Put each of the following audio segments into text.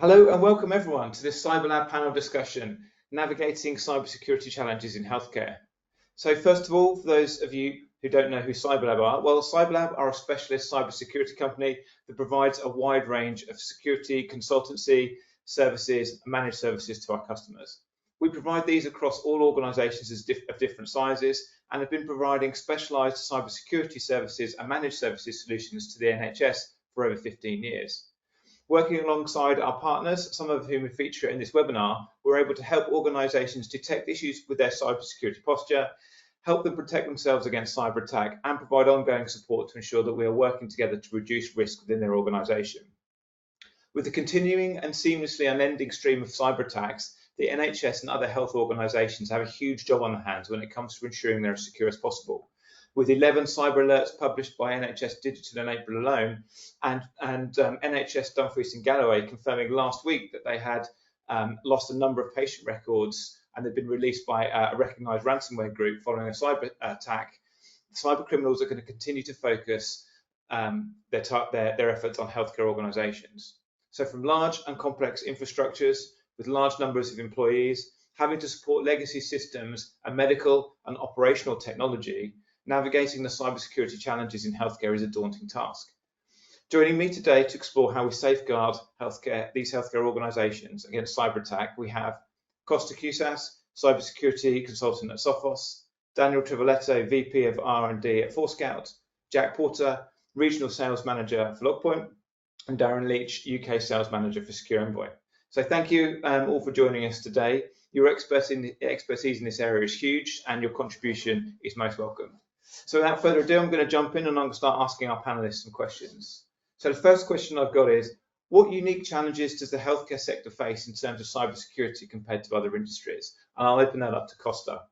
Hello and welcome everyone to this CyberLab panel discussion, Navigating Cybersecurity Challenges in Healthcare. So first of all, for those of you who don't know who CyberLab are, well, CyberLab are a specialist cybersecurity company that provides a wide range of security consultancy services and managed services to our customers. We provide these across all organizations of different sizes and have been providing specialized cybersecurity services and managed services solutions to the NHS for over 15 years. Working alongside our partners, some of whom we feature in this webinar, we're able to help organisations detect issues with their cybersecurity posture, help them protect themselves against cyber attack, and provide ongoing support to ensure that we are working together to reduce risk within their organisation. With the continuing and seamlessly unending stream of cyber attacks, the NHS and other health organisations have a huge job on their hands when it comes to ensuring they're as secure as possible. With 11 cyber alerts published by NHS Digital in April alone, and NHS Dumfries and Galloway confirming last week that they had lost a number of patient records and they've been released by a recognised ransomware group following a cyber attack, cyber criminals are going to continue to focus their efforts on healthcare organisations. So from large and complex infrastructures with large numbers of employees, having to support legacy systems and medical and operational technology, navigating the cybersecurity challenges in healthcare is a daunting task. Joining me today to explore how we safeguard these healthcare organisations against cyber attack, we have Costa Cusas, cybersecurity consultant at Sophos, Daniel Trivoletto, VP of R&D at Forescout, Jack Porter, regional sales manager for Logpoint, and Darren Leach, UK sales manager for SecurEnvoy. So thank you all for joining us today. Your expertise in this area is huge and your contribution is most welcome. So without further ado, I'm going to jump in and I'm going to start asking our panelists some questions. So the first question I've got is, what unique challenges does the healthcare sector face in terms of cybersecurity compared to other industries? And I'll open that up to Costa.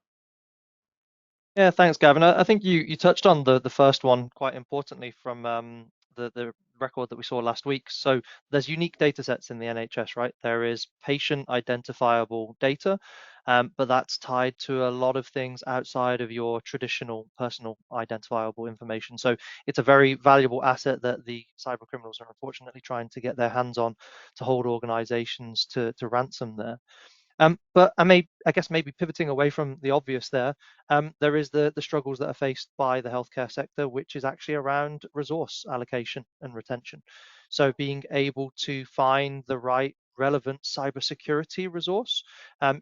Yeah, thanks, Gavin. I think you touched on the first one quite importantly from the record that we saw last week. So there's unique data sets in the NHS, right? There is patient identifiable data, but that's tied to a lot of things outside of your traditional personal identifiable information. So it's a very valuable asset that the cyber criminals are unfortunately trying to get their hands on to hold organizations to ransom there. But I guess maybe pivoting away from the obvious there is the struggles that are faced by the healthcare sector, which is actually around resource allocation and retention. So being able to find the right relevant cybersecurity resource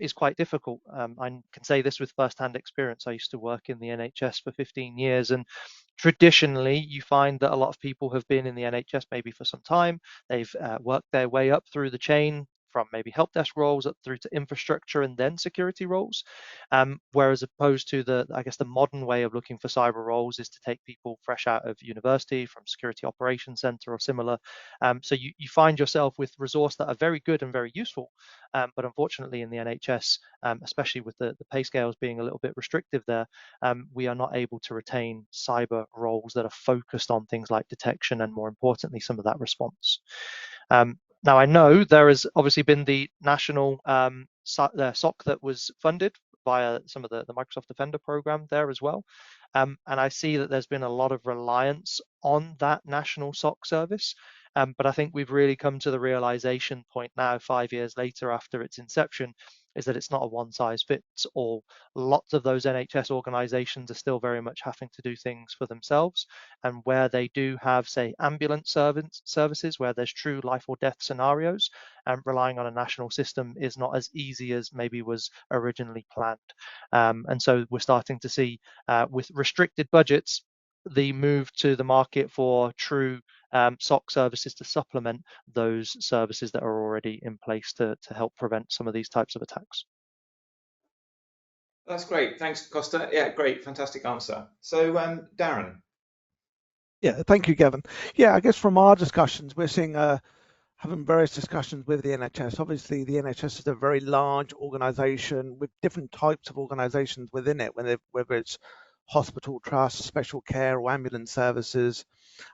is quite difficult. I can say this with first-hand experience. I used to work in the NHS for 15 years, and traditionally you find that a lot of people have been in the NHS maybe for some time. They've worked their way up through the chain from maybe help desk roles up through to infrastructure and then security roles. Whereas opposed to the modern way of looking for cyber roles is to take people fresh out of university from security operations center or similar. So you find yourself with resource that are very good and very useful. But unfortunately in the NHS, especially with the pay scales being a little bit restrictive there, we are not able to retain cyber roles that are focused on things like detection and, more importantly, some of that response. Now, I know there has obviously been the national SOC that was funded via some of the Microsoft Defender program there as well. And I see that there's been a lot of reliance on that national SOC service. But I think we've really come to the realization point now, 5 years later after its inception, is that it's not a one-size-fits-all. Lots of those NHS organizations are still very much having to do things for themselves. And where they do have, say, ambulance services, where there's true life or death scenarios, relying on a national system is not as easy as maybe was originally planned. And so we're starting to see, with restricted budgets, the move to the market for true SOC services to supplement those services that are already in place to help prevent some of these types of attacks. That's great. Thanks, Costa. Yeah, great. Fantastic answer. So, Darren. Yeah, thank you, Gavin. Yeah, I guess from our discussions, we're seeing having various discussions with the NHS. Obviously, the NHS is a very large organisation with different types of organisations within it, whether it's hospital trusts, special care, or ambulance services.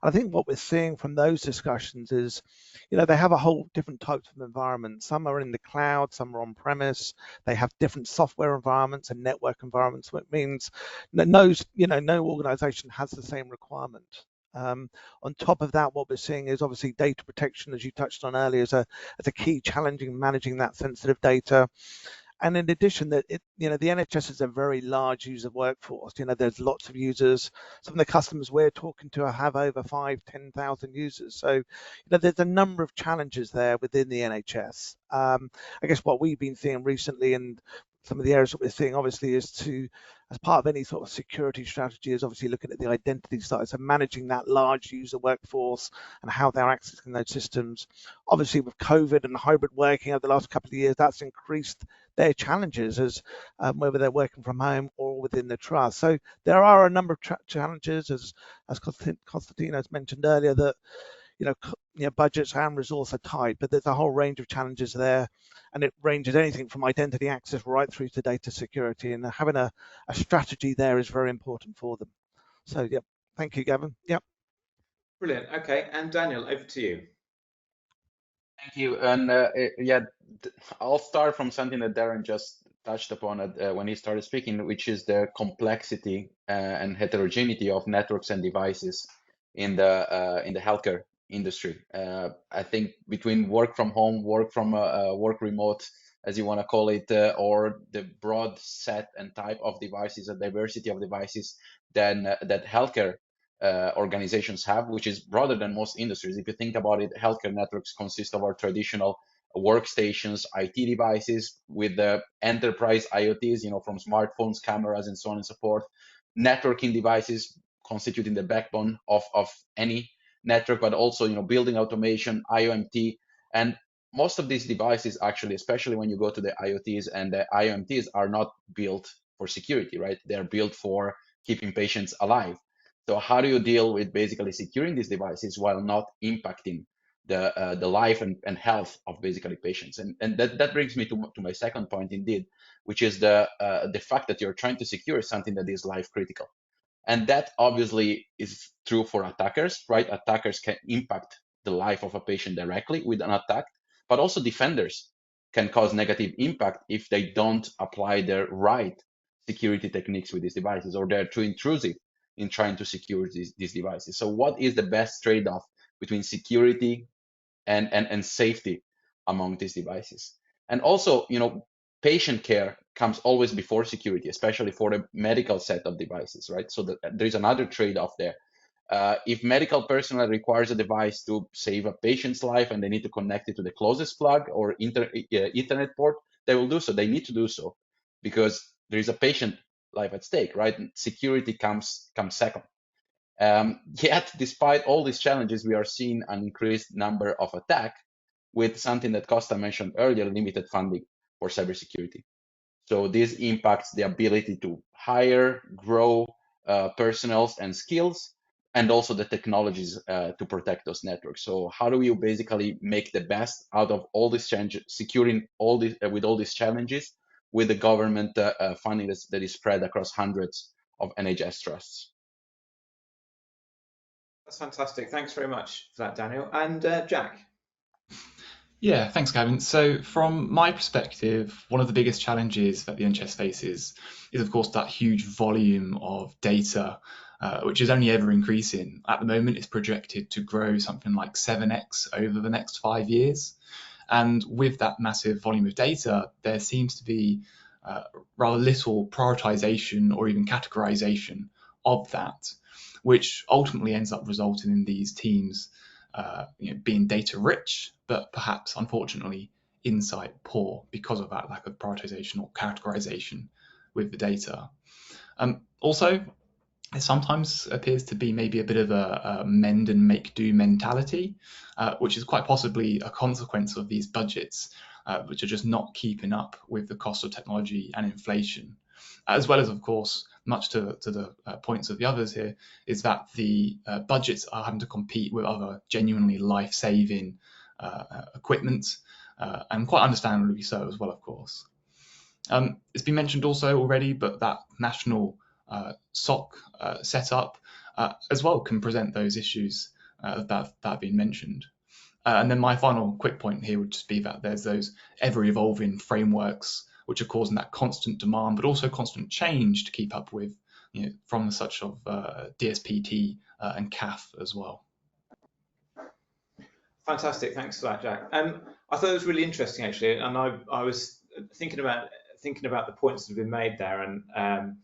And I think what we're seeing from those discussions is, they have a whole different types of environments. Some are in the cloud, some are on premise. They have different software environments and network environments. So it means no organisation has the same requirement. On top of that, what we're seeing is obviously data protection, as you touched on earlier, as a key challenge in managing that sensitive data. And in addition, that the NHS is a very large user workforce. There's lots of users. Some of the customers we're talking to have over 5,000-10,000 users. So, there's a number of challenges there within the NHS. I guess what we've been seeing recently, and some of the areas that we're seeing, obviously, is as part of any sort of security strategy, is obviously looking at the identity side, so managing that large user workforce and how they're accessing those systems. Obviously, with COVID and hybrid working over the last couple of years, that's increased their challenges as whether they're working from home or within the trust. So there are a number of challenges, as Konstantinos mentioned earlier, that budgets and resource are tight, but there's a whole range of challenges there, and it ranges anything from identity access right through to data security, and having a strategy there is very important for them. So yeah, thank you, Gavin. Yep. Brilliant. Okay, and Daniel, over to you. Thank you. And I'll start from something that Darren just touched upon when he started speaking, which is the complexity and heterogeneity of networks and devices in the healthcare industry. I think between work from home, work remote, as you want to call it, or the broad set and type of devices, a diversity of devices that healthcare organizations have, which is broader than most industries. If you think about it, healthcare networks consist of our traditional workstations, IT devices with the enterprise IoTs, from smartphones, cameras, and so on and so forth. Networking devices constituting the backbone of any network, but also, building automation, IoMT, and most of these devices actually, especially when you go to the IoTs and the IoMTs, are not built for security, right? They're built for keeping patients alive. So how do you deal with basically securing these devices while not impacting the life and health of basically patients? And that brings me to my second point, indeed, which is the fact that you're trying to secure something that is life critical. And that obviously is true for attackers, right? Attackers can impact the life of a patient directly with an attack, but also defenders can cause negative impact if they don't apply the right security techniques with these devices, or they're too intrusive in trying to secure these devices. So what is the best trade-off between security and safety among these devices? And also, patient care comes always before security, especially for the medical set of devices, right? So there's another trade-off there. If medical personnel requires a device to save a patient's life and they need to connect it to the closest plug or Ethernet port, they will do so. They need to do so because there is a patient life at stake, right? And security comes second. Yet, despite all these challenges, we are seeing an increased number of attacks with something that Costa mentioned earlier, limited funding for cybersecurity. So this impacts the ability to hire, grow personnel and skills, and also the technologies to protect those networks. So how do you basically make the best out of all these changes, securing all this with all these challenges with the government funding that is spread across hundreds of NHS trusts? That's fantastic. Thanks very much for that, Daniel. And Jack. Yeah, thanks, Gavin. So from my perspective, one of the biggest challenges that the NHS faces is, of course, that huge volume of data, which is only ever increasing. At the moment, it's projected to grow something like 7x over the next 5 years. And with that massive volume of data, there seems to be rather little prioritization or even categorization of that, which ultimately ends up resulting in these teams being data rich, but perhaps unfortunately insight poor because of that lack of prioritization or categorization with the data. Also, it sometimes appears to be maybe a bit of a mend and make do mentality, which is quite possibly a consequence of these budgets, which are just not keeping up with the cost of technology and inflation, as well as, of course, much to the points of the others here, is that the budgets are having to compete with other genuinely life-saving equipment, and quite understandably so as well, of course. It's been mentioned also already, but that national SOC setup as well can present those issues that have been mentioned. And then my final quick point here would just be that there's those ever-evolving frameworks which are causing that constant demand, but also constant change to keep up with, from such of DSPT and CAF as well. Fantastic, thanks for that, Jack. I thought it was really interesting actually, and I was thinking about the points that have been made there, and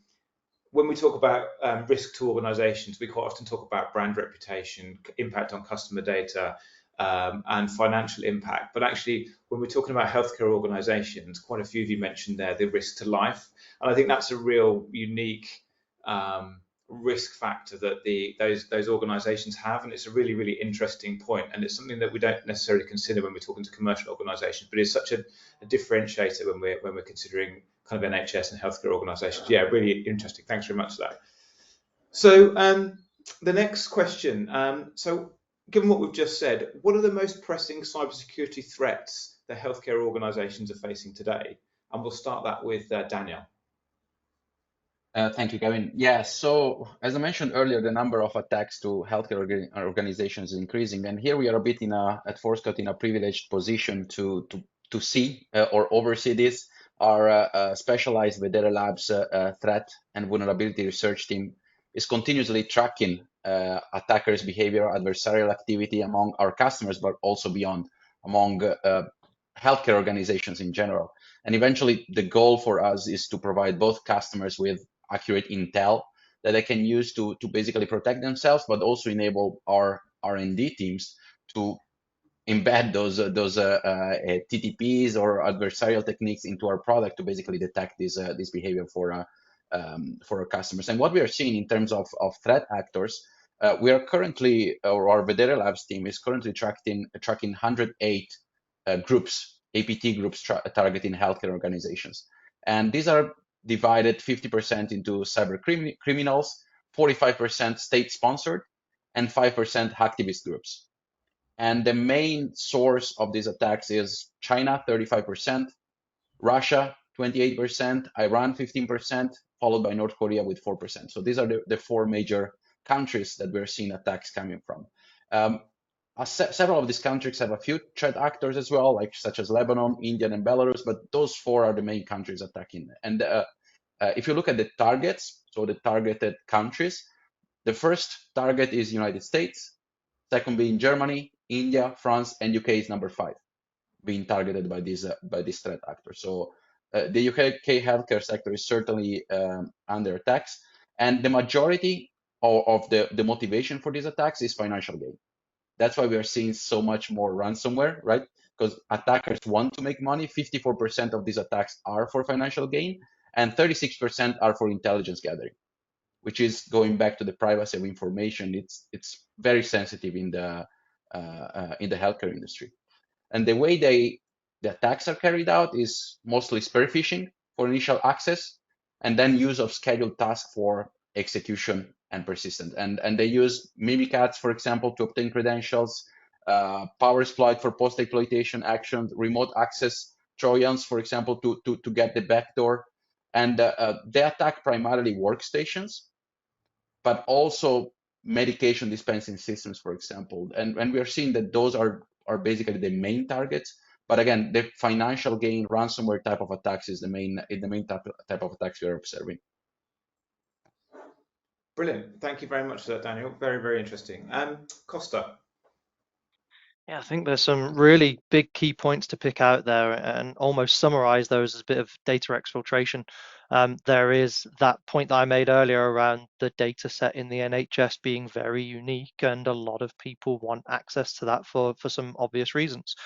when we talk about risk to organisations, we quite often talk about brand reputation, impact on customer data, and financial impact. But actually, when we're talking about healthcare organisations, quite a few of you mentioned there the risk to life, and I think that's a real unique risk factor that those organisations have, and it's a really interesting point, and it's something that we don't necessarily consider when we're talking to commercial organisations, but it's such a differentiator when we're considering kind of NHS and healthcare organisations. Yeah, really interesting. Thanks very much for that. So the next question. So given what we've just said, what are the most pressing cybersecurity threats that healthcare organisations are facing today? And we'll start that with Daniel. Thank you, Gavin. Yeah, so as I mentioned earlier, the number of attacks to healthcare organizations is increasing, and here we are a bit at Forescout in a privileged position to see or oversee this. Our specialized Vedere Labs threat and vulnerability research team is continuously tracking attackers' behavior, adversarial activity among our customers, but also beyond, among healthcare organizations in general. And eventually, the goal for us is to provide both customers with accurate intel that they can use to basically protect themselves, but also enable our R&D teams to embed those TTPs or adversarial techniques into our product to basically detect this behavior for our customers. And what we are seeing in terms of threat actors, we are currently, or our Vedere Labs team is currently tracking 108 groups, APT groups targeting healthcare organizations, and these are divided 50% into cyber criminals, 45% state-sponsored, and 5% hacktivist groups. And the main source of these attacks is China, 35%, Russia, 28%, Iran, 15%, followed by North Korea with 4%. So these are the four major countries that we're seeing attacks coming from. Several of these countries have a few threat actors as well, like such as Lebanon, India, and Belarus, but those four are the main countries attacking. And if you look at the targets, so the targeted countries, the first target is United States, second being Germany, India, France, and UK is number 5, being targeted by this threat actor. So the UK healthcare sector is certainly under attacks, and the majority of the motivation for these attacks is financial gain. That's why we are seeing so much more ransomware, right? Because attackers want to make money. 54% of these attacks are for financial gain, and 36% are for intelligence gathering, which is going back to the privacy of information. It's very sensitive in the healthcare industry. And the way the attacks are carried out is mostly spear phishing for initial access, and then use of scheduled tasks for execution and persistent. And they use mimikatz, for example, to obtain credentials, power exploit for post-exploitation actions, remote access Trojans, for example, to get the backdoor. And they attack primarily workstations, but also medication dispensing systems, for example. And we are seeing that those are basically the main targets. But again, the financial gain ransomware type of attacks is the main type of attacks we are observing. Brilliant. Thank you very much for that, Daniel. Very interesting. Costa. Yeah, I think there's some really big key points to pick out there and almost summarize those as a bit of data exfiltration. There is that point that I made earlier around the data set in the NHS being very unique, and a lot of people want access to that for some obvious reasons.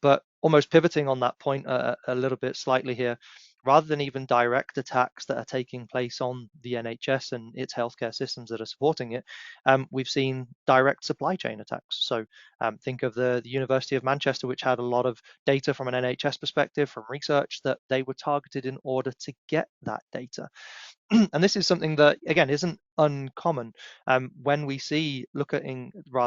But almost pivoting on that point a little bit slightly here, rather than even direct attacks that are taking place on the NHS and its healthcare systems that are supporting it, we've seen direct supply chain attacks. So think of the University of Manchester, which had a lot of data from an NHS perspective, from research, that they were targeted in order to get that data. And this is something that, again, isn't uncommon. When we look at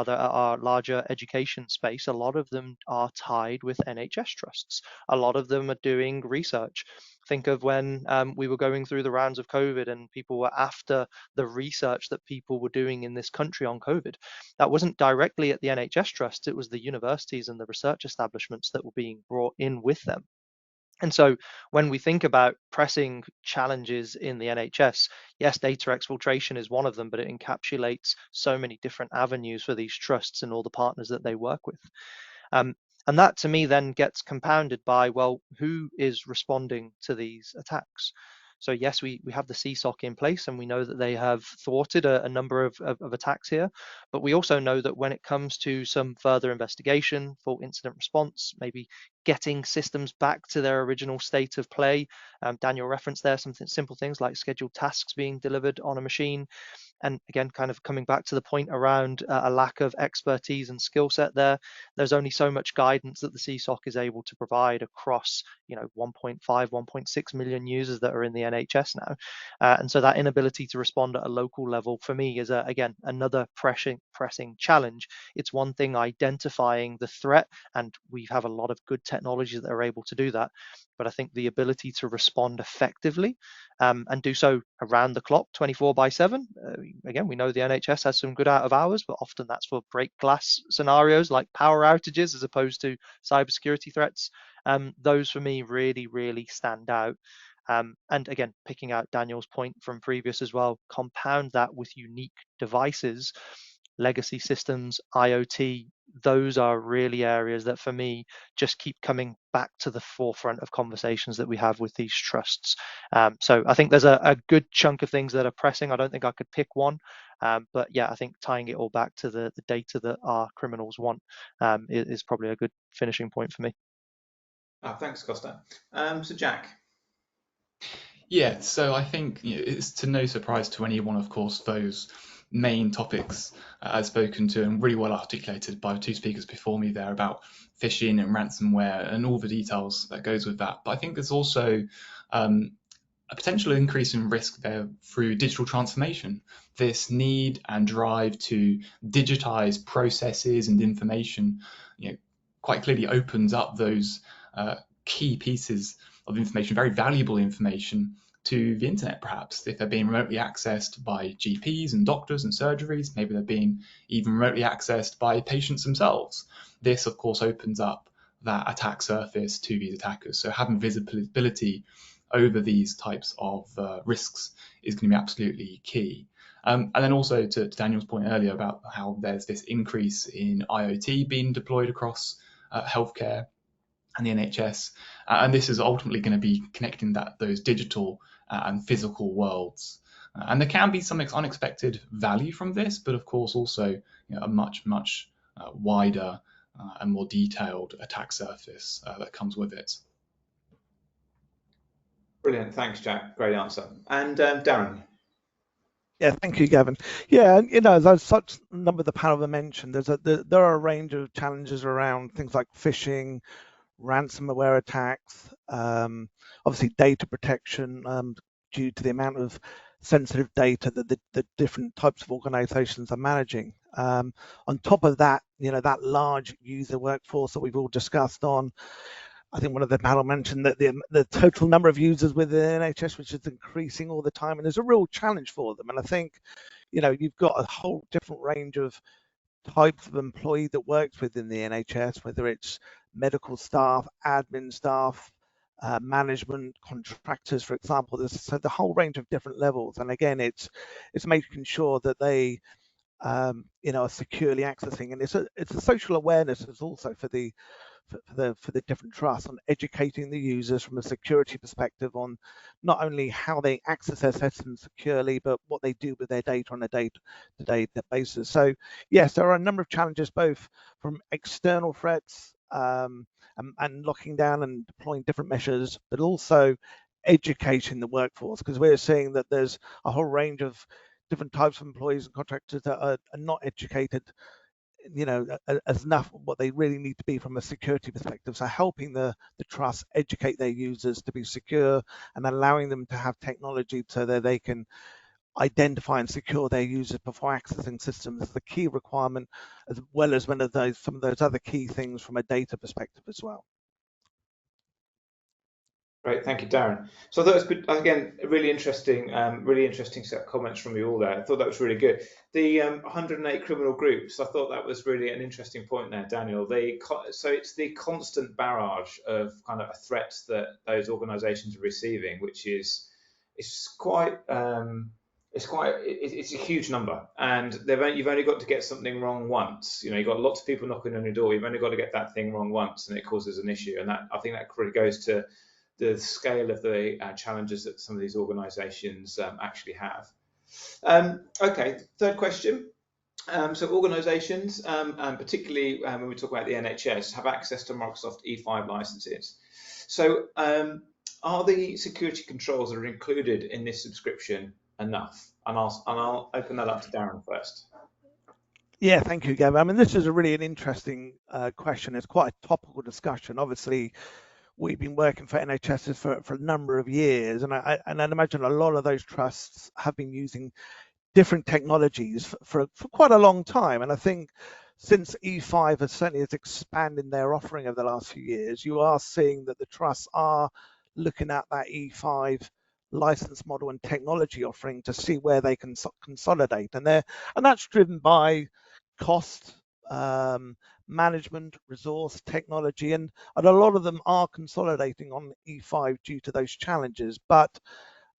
our larger education space, a lot of them are tied with NHS trusts. A lot of them are doing research. Think of when we were going through the rounds of COVID and people were after the research that people were doing in this country on COVID. That wasn't directly at the NHS trusts, it was the universities and the research establishments that were being brought in with them. And so when we think about pressing challenges in the NHS, yes, data exfiltration is one of them, but it encapsulates so many different avenues for these trusts and all the partners that they work with. And that to me then gets compounded by, well, who is responding to these attacks? So yes, we have the CSOC in place, and we know that they have thwarted a number of attacks here, but we also know that when it comes to some further investigation for incident response, maybe getting systems back to their original state of play, Daniel referenced there some simple things like scheduled tasks being delivered on a machine, and again, kind of coming back to the point around a lack of expertise and skill set there, there's only so much guidance that the CSOC is able to provide across, 1.5, 1.6 million users that are in the NHS now. And so that inability to respond at a local level for me is, again, another pressing challenge. It's one thing identifying the threat, and we have a lot of good technologies that are able to do that. But I think the ability to respond effectively and do so around the clock, 24/7. Again, we know the NHS has some good out of hours, but often that's for break glass scenarios like power outages as opposed to cybersecurity threats. Those for me really, really stand out. And again, picking out Daniel's point from previous as well, compound that with unique devices, legacy systems, IoT, those are really areas that for me just keep coming back to the forefront of conversations that we have with these trusts. So I think there's a good chunk of things that are pressing. I don't think I could pick one, but yeah, I think tying it all back to the data that our criminals want is probably a good finishing point for me. Thanks, Costa. So Jack. Yeah, so I think it's to no surprise to anyone, of course, those main topics I've spoken to and really well articulated by two speakers before me there about phishing and ransomware and all the details that goes with that. But I think there's also a potential increase in risk there through digital transformation. This need and drive to digitize processes and information, quite clearly opens up those key pieces of information, very valuable information, to the internet, perhaps. If they're being remotely accessed by GPs and doctors and surgeries, maybe they're being even remotely accessed by patients themselves. This, of course, opens up that attack surface to these attackers. So having visibility over these types of risks is going to be absolutely key. And then also to Daniel's point earlier about how there's this increase in IoT being deployed across healthcare and the NHS, and this is ultimately going to be connecting those digital and physical worlds. And there can be some unexpected value from this, but of course also a much wider and more detailed attack surface that comes with it. Brilliant, thanks, Jack. Great answer. And Darren. Yeah, thank you, Gavin. Yeah, there's such a number of the panel that mentioned. There are a range of challenges around things like phishing, ransomware attacks, obviously data protection due to the amount of sensitive data that the different types of organizations are managing. On top of that, that large user workforce that we've all discussed on, I think one of the panel mentioned that the total number of users within NHS, which is increasing all the time, and there's a real challenge for them. And I think, you've got a whole different range of types of employee that works within the NHS, whether it's medical staff, admin staff, management, contractors, for example. There's the whole range of different levels. And again, it's making sure that they are securely accessing, and it's a social awareness. It's also for the different trusts on educating the users from a security perspective on not only how they access their systems securely, but what they do with their data on a day-to-day basis. So yes, there are a number of challenges, both from external threats and locking down and deploying different measures, but also educating the workforce, because we're seeing that there's a whole range of different types of employees and contractors that are not educated as enough what they really need to be from a security perspective. So helping the trust educate their users to be secure and allowing them to have technology so that they can identify and secure their users before accessing systems is the key requirement, as well as some of those other key things from a data perspective as well. Great, thank you, Darren. So I thought it was, again, a really interesting set of comments from you all there. I thought that was really good. The 108 criminal groups, I thought that was really an interesting point there, Daniel. So it's the constant barrage of kind of threats that those organisations are receiving, which is it's a huge number, and you've only got to get something wrong once. You've got lots of people knocking on your door. You've only got to get that thing wrong once, and it causes an issue. And that, I think, that really goes to the scale of the challenges that some of these organisations actually have. Okay, third question. So organisations, and particularly when we talk about the NHS, have access to Microsoft E5 licenses. So are the security controls that are included in this subscription enough? And I'll open that up to Darren first. Yeah, thank you, Gavin. I mean, this is an interesting question. It's quite a topical discussion. Obviously, we've been working for NHSs for a number of years, and I'd imagine a lot of those trusts have been using different technologies for quite a long time. And I think since E5 has certainly expanded their offering over the last few years, you are seeing that the trusts are looking at that E5 license model and technology offering to see where they can consolidate, and that's driven by cost, management, resource, technology, and a lot of them are consolidating on E5 due to those challenges. But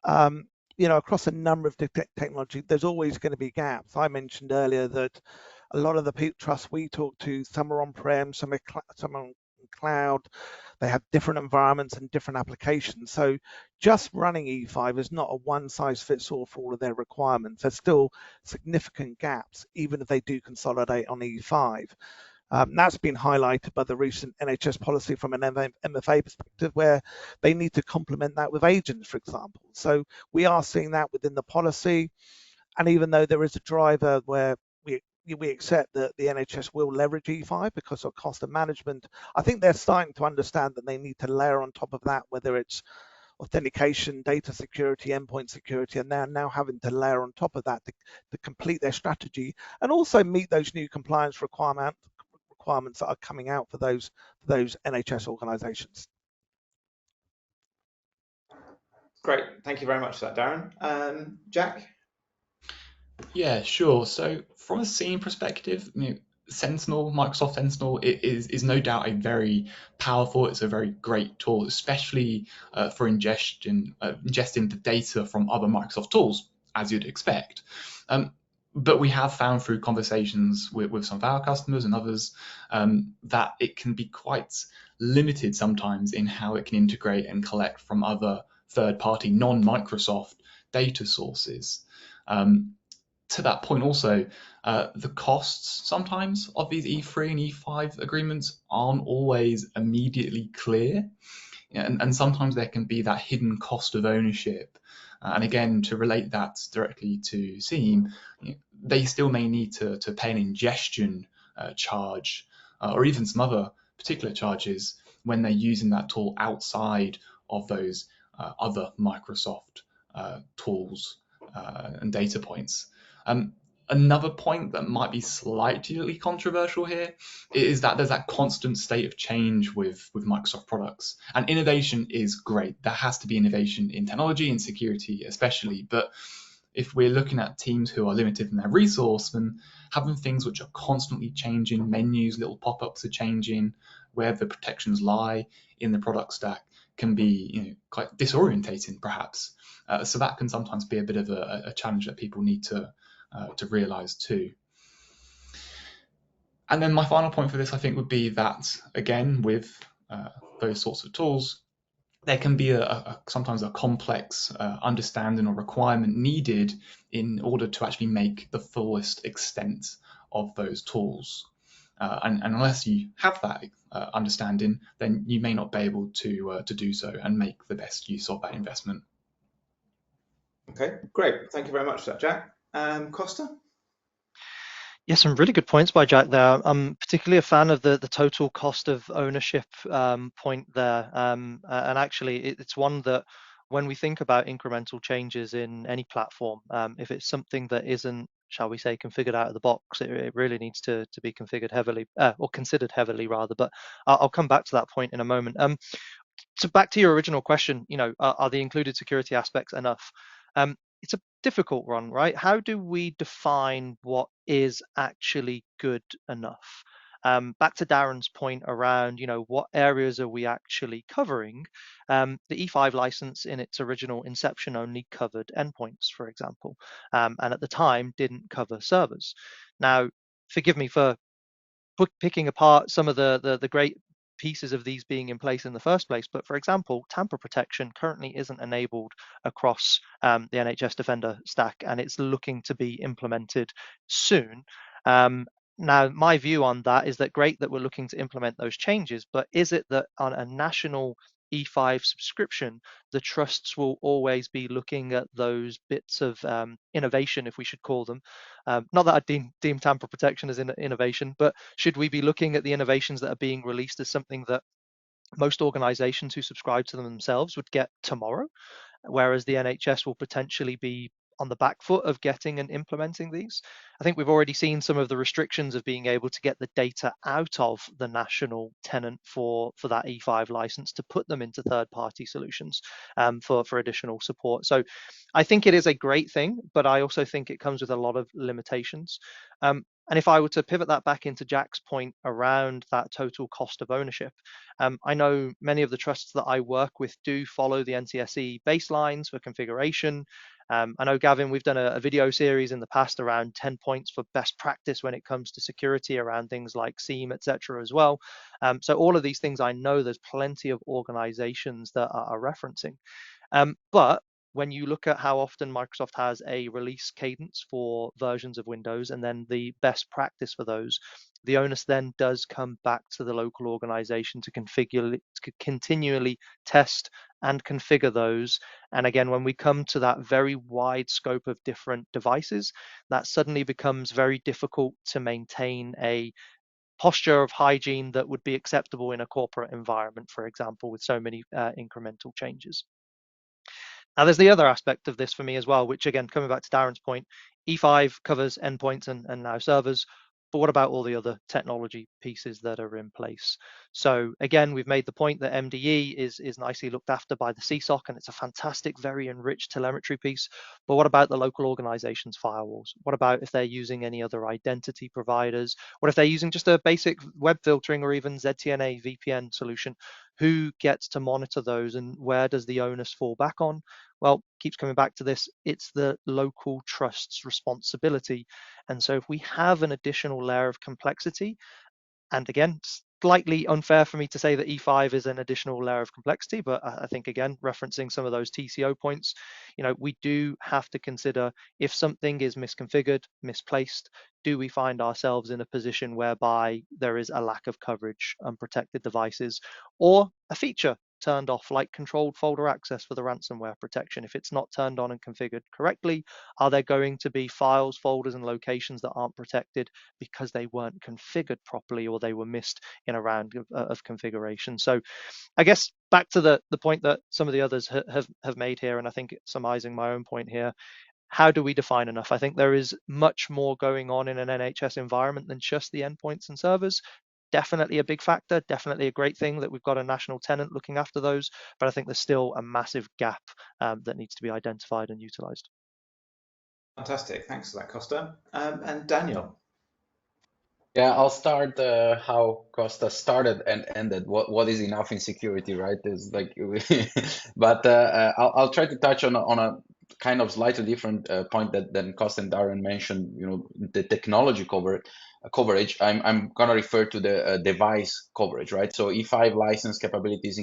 across a number of technology, there's always going to be gaps. I mentioned earlier that a lot of the trusts we talk to, some are on-prem, some are on cloud. They have different environments and different applications. So just running E5 is not a one-size-fits-all for all of their requirements. There's still significant gaps, even if they do consolidate on E5. That's been highlighted by the recent NHS policy from an MFA perspective, where they need to complement that with agents, for example. So we are seeing that within the policy. And even though there is a driver where we accept that the NHS will leverage E5 because of cost of management, I think they're starting to understand that they need to layer on top of that, whether it's authentication, data security, endpoint security, and they're now having to layer on top of that to complete their strategy and also meet those new compliance requirements that are coming out for those NHS organisations. Great, thank you very much for that, Darren. Jack? Yeah, sure. So from a SIEM perspective, Sentinel, Microsoft Sentinel, is no doubt a very powerful, it's a very great tool, especially for ingesting the data from other Microsoft tools, as you'd expect. But we have found through conversations with some of our customers and others that it can be quite limited sometimes in how it can integrate and collect from other third-party non-Microsoft data sources. To that point also, the costs sometimes of these E3 and E5 agreements aren't always immediately clear. And sometimes there can be that hidden cost of ownership. And again, to relate that directly to SIEM, they still may need to pay an ingestion charge or even some other particular charges when they're using that tool outside of those other Microsoft tools and data points. Another point that might be slightly controversial here is that there's that constant state of change with Microsoft products. And innovation is great. There has to be innovation in technology and security especially. But if we're looking at teams who are limited in their resource, then having things which are constantly changing, menus, little pop-ups are changing, where the protections lie in the product stack can be quite disorientating perhaps. So that can sometimes be a bit of a challenge that people need to realize too. And then my final point for this, I think, would be that, again, with those sorts of tools, there can be sometimes a complex understanding or requirement needed in order to actually make the fullest extent of those tools. And unless you have that understanding, then you may not be able to do so and make the best use of that investment. Okay, great. Thank you very much for that, Jack. Costa? Yeah, some really good points by Jack there. I'm particularly a fan of the total cost of ownership point there. And actually, it's one that when we think about incremental changes in any platform, if it's something that isn't, shall we say, configured out of the box, it really needs to be configured heavily, or considered heavily rather. But I'll come back to that point in a moment. so back to your original question, are the included security aspects enough? It's a difficult one, right? How do we define what is actually good enough? Back to Darren's point around, what areas are we actually covering? The E5 license in its original inception only covered endpoints, for example, and at the time didn't cover servers. Now, forgive me for picking apart some of the great pieces of these being in place in the first place, but for example, tamper protection currently isn't enabled across the NHS Defender stack, and it's looking to be implemented soon. Now, my view on that is that great that we're looking to implement those changes, but is it that on a national E5 subscription, the trusts will always be looking at those bits of innovation, if we should call them? Not that I deem tamper protection as innovation, but should we be looking at the innovations that are being released as something that most organizations who subscribe to them themselves would get tomorrow, whereas the NHS will potentially be on the back foot of getting and implementing these? I think we've already seen some of the restrictions of being able to get the data out of the national tenant for that E5 license to put them into third-party solutions for additional support. So I think it is a great thing, but I also think it comes with a lot of limitations. And if I were to pivot that back into Jack's point around that total cost of ownership, I know many of the trusts that I work with do follow the NCSE baselines for configuration. I know, Gavin, we've done a video series in the past around 10 points for best practice when it comes to security around things like SIEM, etc. as well. So all of these things, I know there's plenty of organizations that are referencing. But when you look at how often Microsoft has a release cadence for versions of Windows and then the best practice for those, the onus then does come back to the local organization to continually test and configure those. And again, when we come to that very wide scope of different devices, that suddenly becomes very difficult to maintain a posture of hygiene that would be acceptable in a corporate environment, for example, with so many incremental changes. Now, there's the other aspect of this for me as well, which again, coming back to Darren's point, E5 covers endpoints and now servers, but what about all the other technology pieces that are in place? So again, we've made the point that MDE is nicely looked after by the CSOC, and it's a fantastic, very enriched telemetry piece. But what about the local organization's firewalls? What about if they're using any other identity providers? What if they're using just a basic web filtering or even ZTNA VPN solution? Who gets to monitor those, and where does the onus fall back on? Well, keeps coming back to this, it's the local trust's responsibility. And so if we have an additional layer of complexity, and again, slightly unfair for me to say that E5 is an additional layer of complexity, but I think, again, referencing some of those TCO points, we do have to consider if something is misconfigured, misplaced, do we find ourselves in a position whereby there is a lack of coverage, unprotected devices, or a feature turned off, like controlled folder access for the ransomware protection? If it's not turned on and configured correctly, are there going to be files, folders, and locations that aren't protected because they weren't configured properly or they were missed in a round of configuration? So I guess back to the point that some of the others have made here, and I think surmising my own point here, how do we define enough? I think there is much more going on in an NHS environment than just the endpoints and servers. Definitely a big factor, definitely a great thing that we've got a national tenant looking after those, but I think there's still a massive gap that needs to be identified and utilized. Fantastic, thanks for that, Costa. And Daniel. Yeah, I'll start how Costa started and ended. What is enough in security, right? Is like, but I'll try to touch on a kind of slightly different point than Costa and Darren mentioned. The technology coverage. I'm gonna refer to the device coverage, right? So E5 license capabilities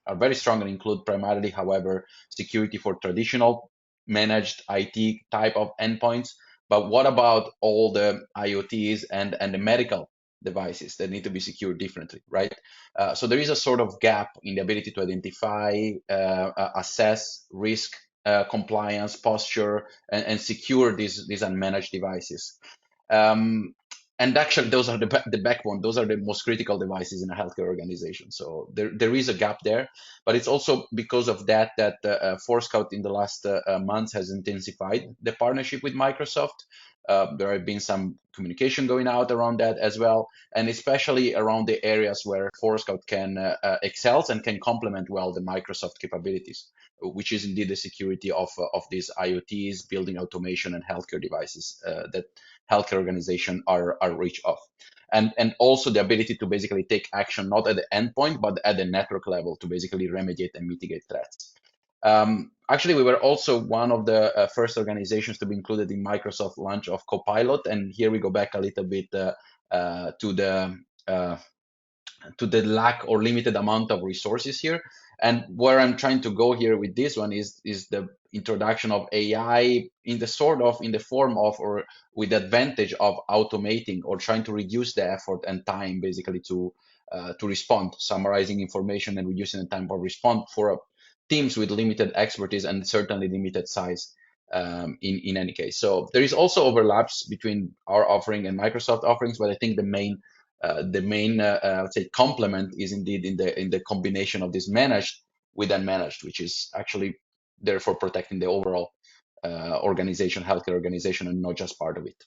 are very strong and include primarily, however, security for traditional managed IT type of endpoints. But what about all the IoTs and the medical devices that need to be secured differently, right? So there is a sort of gap in the ability to identify, assess risk, compliance, posture, and secure these unmanaged devices. And actually, those are the backbone. Those are the most critical devices in a healthcare organization. So there is a gap there, but it's also because of that Forescout in the last months has intensified the partnership with Microsoft There have been some communication going out around that as well, and especially around the areas where Forescout can excels and can complement well the Microsoft capabilities, which is indeed the security of these IoTs, building automation, and healthcare devices that healthcare organizations are rich of. And also the ability to basically take action not at the endpoint, but at the network level to basically remediate and mitigate threats. Actually, we were also one of the first organizations to be included in Microsoft launch of Copilot, and here we go back a little bit to the lack or limited amount of resources here. And where I'm trying to go here with this one is the introduction of AI in the form of or with the advantage of automating or trying to reduce the effort and time basically to respond, summarizing information and reducing the time of response for teams with limited expertise and certainly limited size in any case. So there is also overlaps between our offering and Microsoft offerings, but I think the main let's say complement is indeed in the combination of this managed with unmanaged, which is actually therefore protecting the overall healthcare organization, and not just part of it.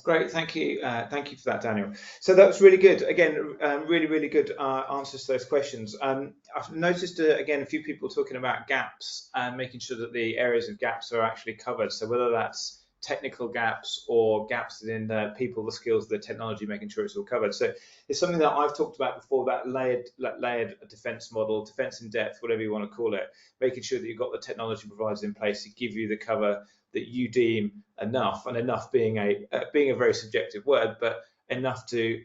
Great, thank you for that, Daniel. So that was really good. Again, really good answers to those questions. I've noticed again a few people talking about gaps and making sure that the areas of gaps are actually covered. So whether that's technical gaps or gaps in the people, the skills, the technology, making sure it's all covered. So it's something that I've talked about before, that layered defense model, defense in depth, whatever you want to call it, making sure that you've got the technology providers in place to give you the cover that you deem enough, and enough being a very subjective word, but enough to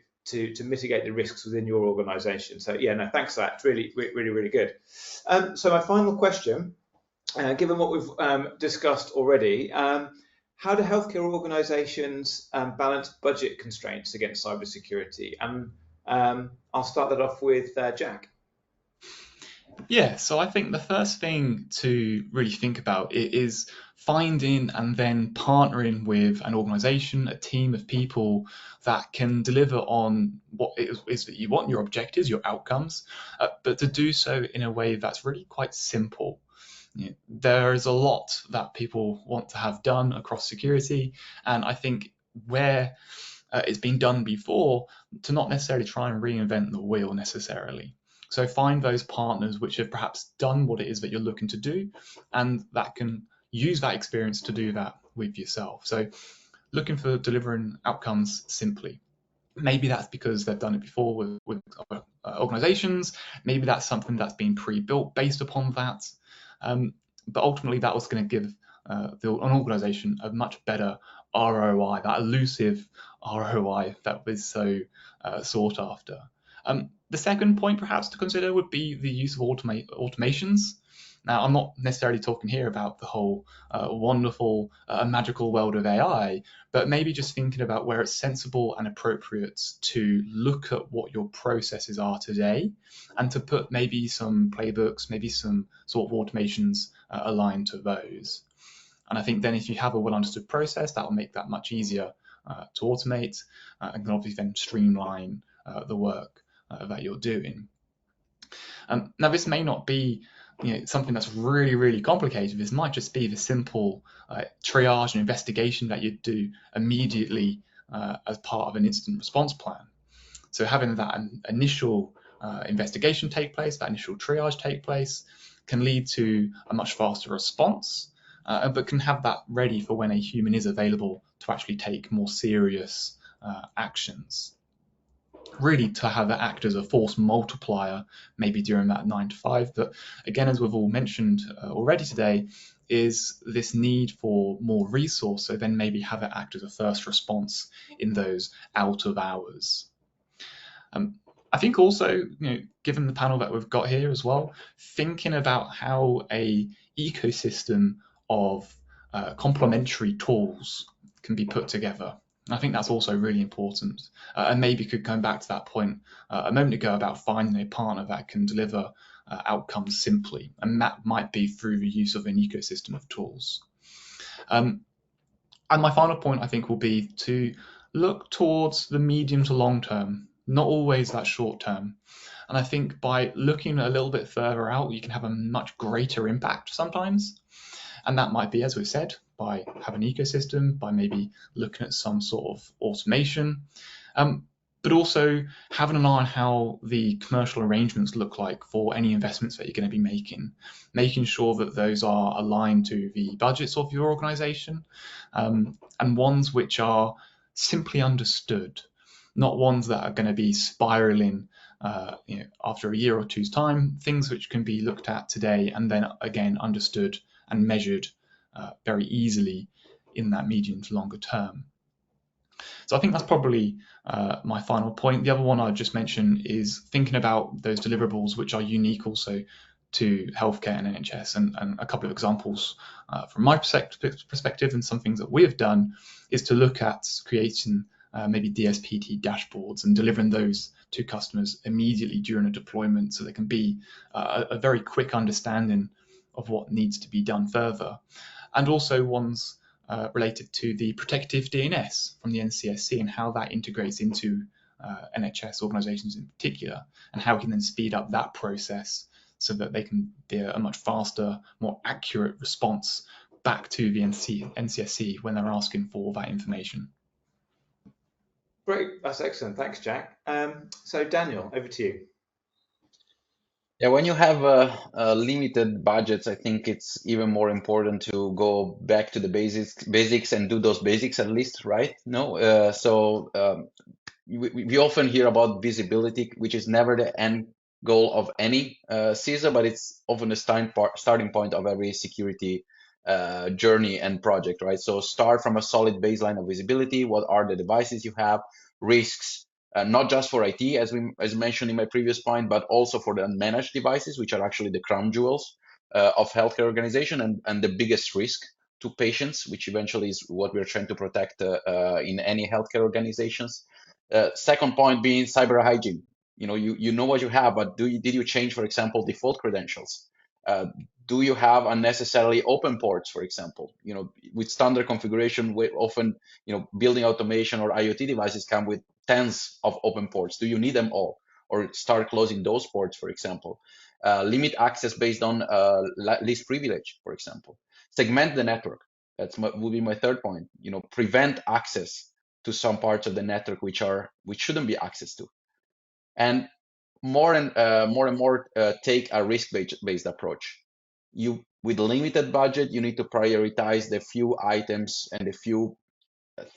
mitigate the risks within your organization. So yeah, no, thanks for that. It's really good. So my final question, given what we've discussed already, how do healthcare organizations balance budget constraints against cybersecurity? And I'll start that off with Jack. Yeah, so I think the first thing to really think about is finding and then partnering with an organization, a team of people that can deliver on what it is that you want, your objectives, your outcomes, but to do so in a way that's really quite simple. You know, there is a lot that people want to have done across security, and I think where it's been done before, to not necessarily try and reinvent the wheel necessarily. So find those partners which have perhaps done what it is that you're looking to do, and that can use that experience to do that with yourself. So looking for delivering outcomes simply. Maybe that's because they've done it before with other organizations. Maybe that's something that's been pre-built based upon that. But ultimately, that was going to give an organization a much better ROI, that elusive ROI that was so sought after. The second point perhaps to consider would be the use of automations. Now, I'm not necessarily talking here about the whole wonderful, magical world of AI, but maybe just thinking about where it's sensible and appropriate to look at what your processes are today and to put maybe some playbooks, maybe some sort of automations aligned to those. And I think then if you have a well understood process, that will make that much easier to automate and can obviously then streamline the work that you're doing. Now, this may not be something that's really complicated. This might just be the simple triage and investigation that you do immediately as part of an incident response plan. So having that initial investigation take place, that initial triage take place, can lead to a much faster response, but can have that ready for when a human is available to actually take more serious actions. Really to have it act as a force multiplier, maybe during that 9 to 5. But again, as we've all mentioned already today, is this need for more resource. So then maybe have it act as a first response in those out of hours. I think also, given the panel that we've got here as well, thinking about how a ecosystem of complementary tools can be put together. I think that's also really important, and maybe could go back to that point a moment ago about finding a partner that can deliver outcomes simply, and that might be through the use of an ecosystem of tools. And my final point, I think, will be to look towards the medium to long term, not always that short term. And I think by looking a little bit further out, you can have a much greater impact sometimes. And that might be, as we've said, by having an ecosystem, by maybe looking at some sort of automation, but also having an eye on how the commercial arrangements look like for any investments that you're going to be making sure that those are aligned to the budgets of your organization, and ones which are simply understood, not ones that are going to be spiraling after a year or two's time, things which can be looked at today and then again understood and measured very easily in that medium to longer term. So I think that's probably my final point. The other one I'd just mention is thinking about those deliverables which are unique also to healthcare and NHS, and a couple of examples from my perspective and some things that we have done is to look at creating maybe DSPT dashboards and delivering those to customers immediately during a deployment, so there can be a very quick understanding of what needs to be done further. And also ones related to the protective DNS from the NCSC and how that integrates into NHS organisations in particular, and how we can then speed up that process so that they can be a much faster, more accurate response back to the NCSC when they're asking for that information. Great, that's excellent. Thanks, Jack. So Daniel, over to you. Yeah, when you have limited budgets, I think it's even more important to go back to the basics and do those basics at least, right? No, we often hear about visibility, which is never the end goal of any CISO, but it's often the starting point of every security journey and project, right? So start from a solid baseline of visibility. What are the devices you have, risks, not just for IT, as mentioned in my previous point, but also for the unmanaged devices, which are actually the crown jewels of healthcare organization and the biggest risk to patients, which eventually is what we're trying to protect in any healthcare organizations. Second point being cyber hygiene. You know what you have, but did you change, for example, default credentials? Do you have unnecessarily open ports, for example? With standard configuration, we often, building automation or IoT devices come with tens of open ports. Do you need them all? Or start closing those ports, for example. Limit access based on least privilege, for example. Segment the network. Would be my third point. Prevent access to some parts of the network which shouldn't be accessed to. And more and more take a risk-based approach. With limited budget, you need to prioritize the few items and the few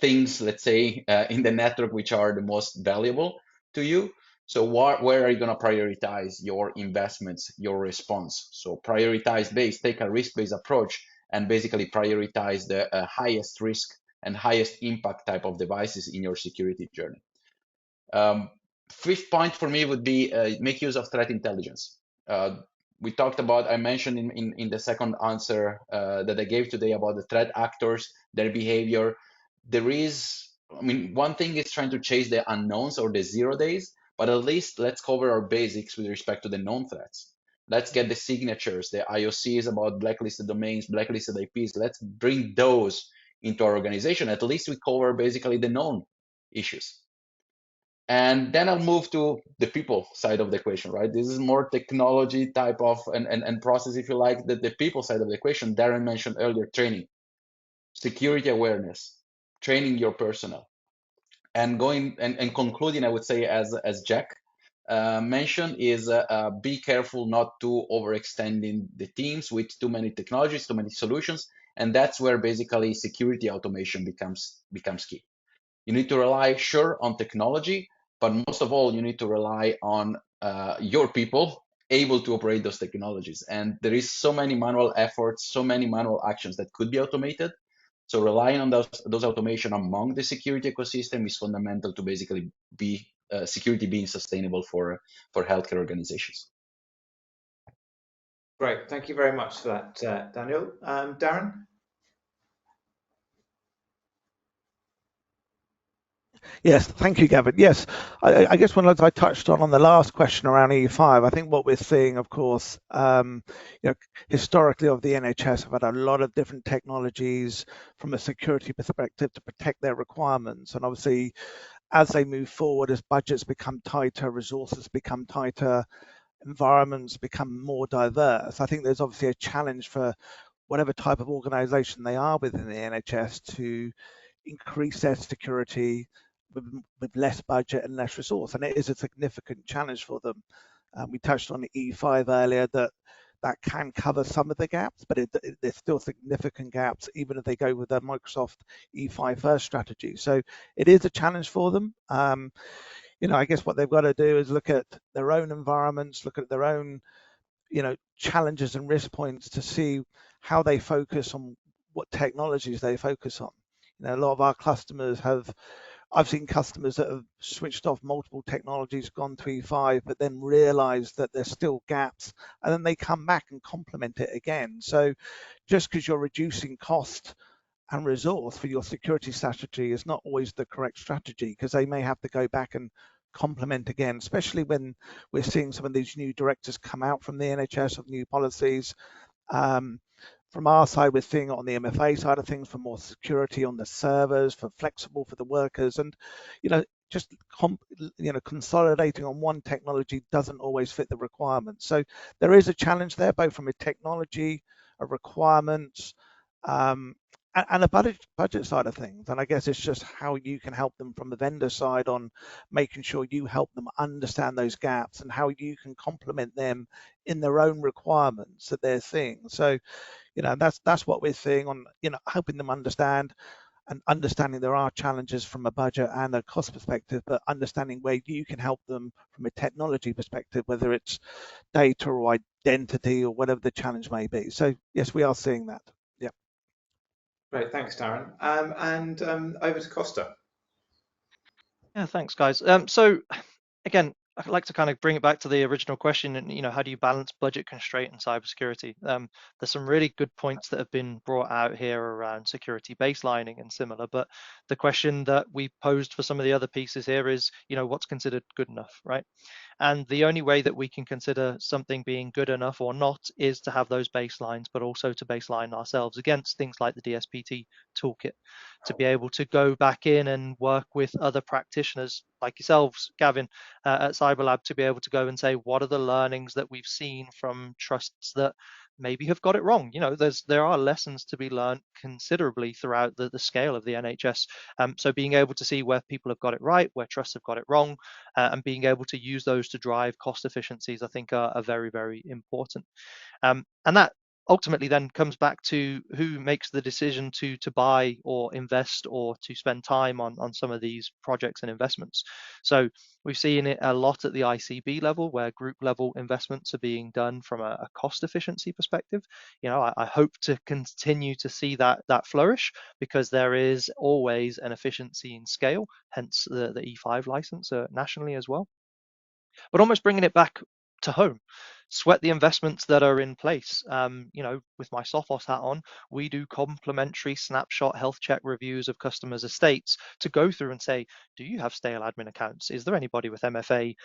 things, let's say, in the network which are the most valuable to you. So where are you going to prioritize your investments, your response? So prioritize take a risk-based approach and basically prioritize the highest risk and highest impact type of devices in your security journey. Fifth point for me would be make use of threat intelligence. We talked about, I mentioned in the second answer that I gave today about the threat actors, their behavior. One thing is trying to chase the unknowns or the 0 days, but at least let's cover our basics with respect to the known threats. Let's get the signatures, the IOCs about blacklisted domains, blacklisted IPs. Let's bring those into our organization. At least we cover basically the known issues. And then I'll move to the people side of the equation, right? This is more technology type of and process, if you like, the people side of the equation. Darren mentioned earlier, training, security awareness, training your personnel. And going and concluding, I would say, as Jack mentioned, is be careful not to overextending the teams with too many technologies, too many solutions. And that's where basically security automation becomes key. You need to rely, sure, on technology, but most of all, you need to rely on your people able to operate those technologies. And there is so many manual efforts, so many manual actions that could be automated. So relying on those automation among the security ecosystem is fundamental to basically be security being sustainable for healthcare organizations. Great, thank you very much for that, Daniel. Darren? Yes, thank you, Gavin. Yes, I guess one as I touched on the last question around E5, I think what we're seeing, of course, historically of the NHS have had a lot of different technologies from a security perspective to protect their requirements. And obviously, as they move forward, as budgets become tighter, resources become tighter, environments become more diverse, I think there's obviously a challenge for whatever type of organization they are within the NHS to increase their security with less budget and less resource. And it is a significant challenge for them. We touched on the E5 earlier, that can cover some of the gaps, but there's still significant gaps even if they go with the Microsoft E5 first strategy. So it is a challenge for them. I guess what they've got to do is look at their own environments, look at their own, challenges and risk points to see how they focus on what technologies they focus on. A lot of our customers I've seen customers that have switched off multiple technologies, gone to E5, but then realized that there's still gaps, and then they come back and complement it again. So just because you're reducing cost and resource for your security strategy is not always the correct strategy, because they may have to go back and complement again, especially when we're seeing some of these new directives come out from the NHS of new policies. From our side, we're seeing it on the MFA side of things for more security on the servers, for flexible for the workers, and just consolidating on one technology doesn't always fit the requirements. So there is a challenge there, both from a technology, a requirements, and a budget side of things. And I guess it's just how you can help them from the vendor side on making sure you help them understand those gaps and how you can complement them in their own requirements that they're seeing. So, that's what we're seeing on, helping them understand and understanding there are challenges from a budget and a cost perspective, but understanding where you can help them from a technology perspective, whether it's data or identity or whatever the challenge may be. So yes, we are seeing that. Yeah. Great, thanks, Darren. And over to Costa. Yeah, thanks, guys. So again, I'd like to kind of bring it back to the original question, and how do you balance budget constraint and cybersecurity? There's some really good points that have been brought out here around security baselining and similar, but the question that we posed for some of the other pieces here is, what's considered good enough, right? And the only way that we can consider something being good enough or not is to have those baselines, but also to baseline ourselves against things like the DSPT toolkit, to be able to go back in and work with other practitioners like yourselves, Gavin, at CyberLab, to be able to go and say, what are the learnings that we've seen from trusts that maybe have got it wrong? There are lessons to be learned considerably throughout the scale of the NHS. So being able to see where people have got it right, where trusts have got it wrong, and being able to use those to drive cost efficiencies, I think are very, very important. And that ultimately then comes back to who makes the decision to buy or invest or to spend time on some of these projects and investments. So we've seen it a lot at the ICB level, where group level investments are being done from a cost efficiency perspective. I hope to continue to see that flourish, because there is always an efficiency in scale, hence the E5 license nationally as well. But almost bringing it back to home, sweat the investments that are in place. With my Sophos hat on, we do complimentary snapshot health check reviews of customers' estates to go through and say, do you have stale admin accounts? Is there anybody with MFA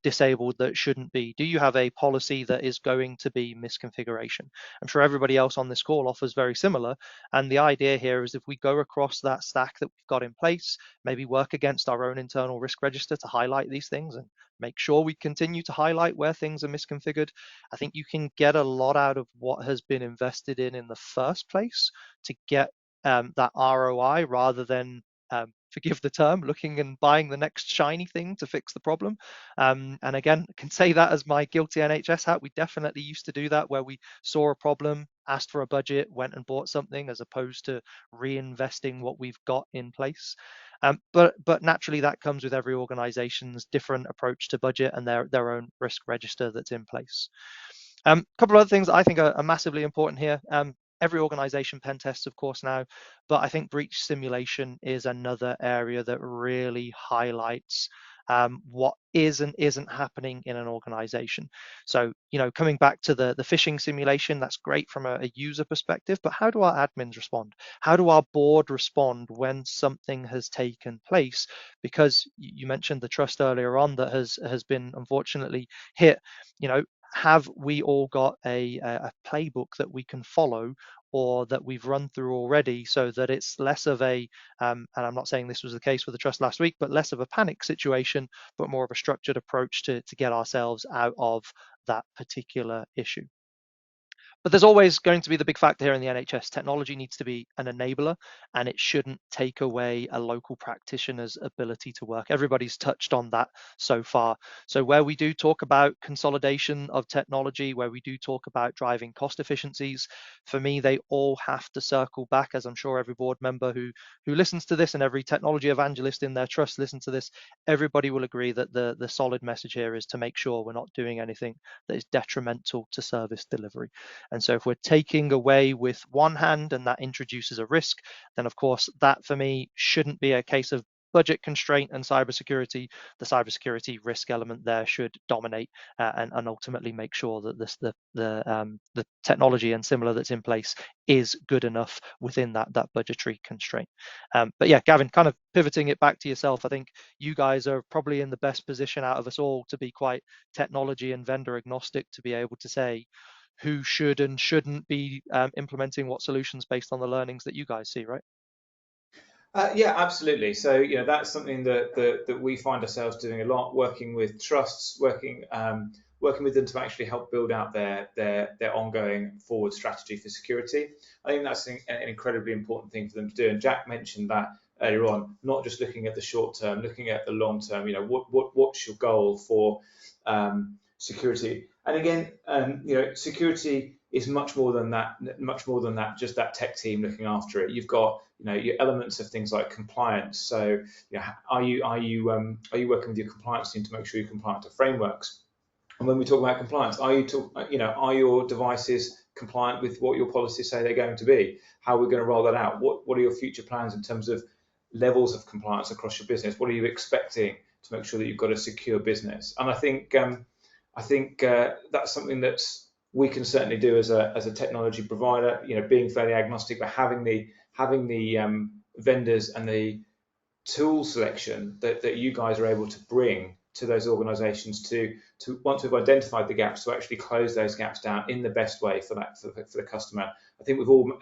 disabled that shouldn't be? Do you have a policy that is going to be misconfiguration? I'm sure everybody else on this call offers very similar. And the idea here is, if we go across that stack that we've got in place, maybe work against our own internal risk register to highlight these things and make sure we continue to highlight where things are misconfigured, I think you can get a lot out of what has been invested in the first place to get that ROI, rather than, forgive the term, looking and buying the next shiny thing to fix the problem. And again, I can say that as my guilty NHS hat. We definitely used to do that, where we saw a problem, asked for a budget, went and bought something, as opposed to reinvesting what we've got in place. But naturally, that comes with every organization's different approach to budget and their own risk register that's in place. A couple of other things that I think are massively important here. Every organization pen tests, of course, now, but I think breach simulation is another area that really highlights what is and isn't happening in an organization. So, coming back to the phishing simulation, that's great from a user perspective, but how do our admins respond? How do our board respond when something has taken place? Because you mentioned the trust earlier on that has been unfortunately hit. Have we all got a playbook that we can follow, or that we've run through already, so that it's less of a, and I'm not saying this was the case with the trust last week, but less of a panic situation, but more of a structured approach to get ourselves out of that particular issue. But there's always going to be the big factor here in the NHS. Technology needs to be an enabler, and it shouldn't take away a local practitioner's ability to work. Everybody's touched on that so far. So where we do talk about consolidation of technology, where we do talk about driving cost efficiencies, for me, they all have to circle back, as I'm sure every board member who listens to this and every technology evangelist in their trust listen to this, everybody will agree that the solid message here is to make sure we're not doing anything that is detrimental to service delivery. And so if we're taking away with one hand and that introduces a risk, then of course that for me shouldn't be a case of budget constraint and cybersecurity. The cybersecurity risk element there should dominate and ultimately make sure that the technology and similar that's in place is good enough within that budgetary constraint. But yeah, Gavin, kind of pivoting it back to yourself, I think you guys are probably in the best position out of us all to be quite technology and vendor agnostic, to be able to say who should and shouldn't be implementing what solutions based on the learnings that you guys see, right? Yeah, absolutely. So that's something that we find ourselves doing a lot, working with trusts, working with them to actually help build out their ongoing forward strategy for security. I think that's an incredibly important thing for them to do. And Jack mentioned that earlier on, not just looking at the short term, looking at the long term. What's your goal for security? And again, security is much more than that, just that tech team looking after it. You've got your elements of things like compliance. So are you working with your compliance team to make sure you're compliant to frameworks? And when we talk about compliance, are your devices compliant with what your policies say they're going to be? How are we going to roll that out? What are your future plans in terms of levels of compliance across your business? What are you expecting to make sure that you've got a secure business? And I think that's something that's we can certainly do as a technology provider, being fairly agnostic, but having the vendors and the tool selection that you guys are able to bring to those organizations to once we've identified the gaps, to actually close those gaps down in the best way for the customer. I think we've all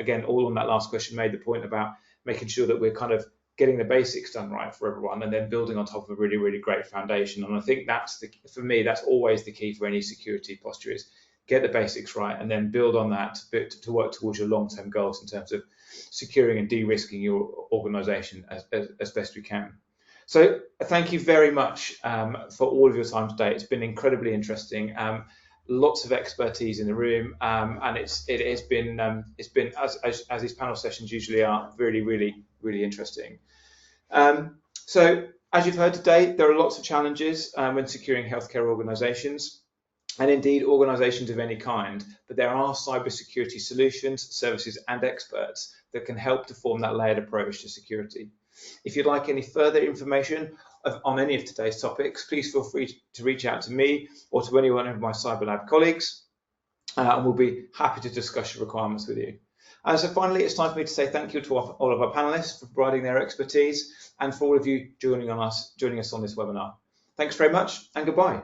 on that last question made the point about making sure that we're kind of getting the basics done right for everyone, and then building on top of a really, really great foundation. And I think for me, that's always the key for any security posture, is get the basics right and then build on that to work towards your long-term goals in terms of securing and de-risking your organization as best we can. So thank you very much for all of your time today. It's been incredibly interesting. Lots of expertise in the room, and it has been as these panel sessions usually are, really, really, really interesting. So as you've heard today, there are lots of challenges when securing healthcare organizations, and indeed organizations of any kind, but there are cybersecurity solutions, services and experts that can help to form that layered approach to security. If you'd like any further information on any of today's topics, please feel free to reach out to me or to any one of my CyberLab colleagues, and we'll be happy to discuss your requirements with you. So finally, it's time for me to say thank you to all of our panelists for providing their expertise, and for all of you joining us on this webinar. Thanks very much, and goodbye.